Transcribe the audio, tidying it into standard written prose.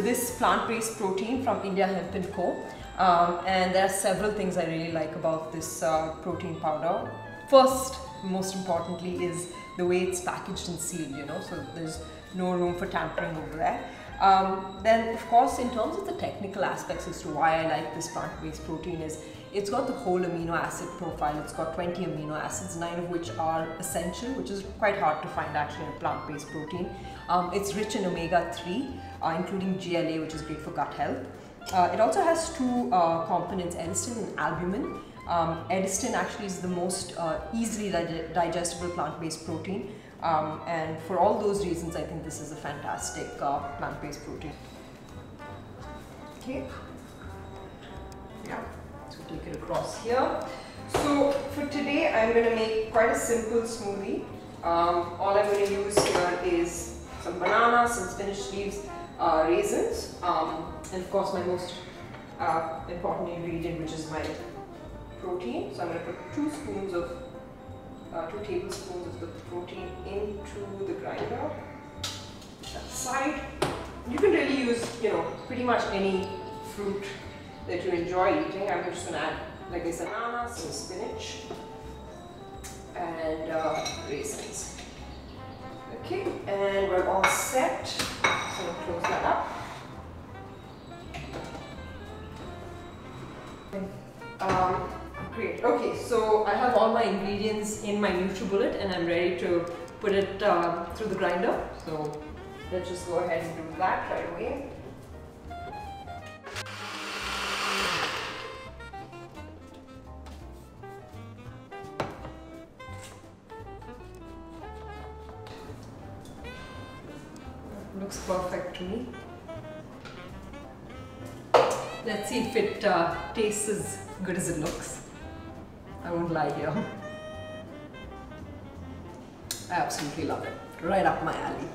this plant-based protein from India Hemp & Co. And there are several things I really like about this protein powder. First, most importantly, is the way it's packaged and sealed, you know, so there's no room for tampering over there. Then of course, in terms of the technical aspects as to why I like this plant-based protein is it's got the whole amino acid profile. It's got 20 amino acids, 9 of which are essential, which is quite hard to find actually in a plant-based protein. It's rich in omega-3, including GLA, which is great for gut health. It also has two components, elastin and albumin. Elastin actually is the most easily digestible plant-based protein, and for all those reasons I think this is a fantastic plant-based protein. Okay, yeah, so take it across here. So for today I'm going to make quite a simple smoothie. All I'm going to use here is some banana, some spinach leaves, raisins, and of course my most important ingredient, which is my protein. So I'm going to put 2 tablespoons of the protein into the grinder. That side. You can really use, you know, pretty much any fruit that you enjoy eating. I'm just going to add, like I said, banana, some spinach, and raisins. Okay, and we're all set. So I'm going to close that up. Great. Okay, so I have all my ingredients in my NutriBullet and I'm ready to put it through the grinder. So let's just go ahead and do that right away. Looks perfect to me. Let's see if it tastes as good as it looks. I won't lie here. I absolutely love it. Right up my alley.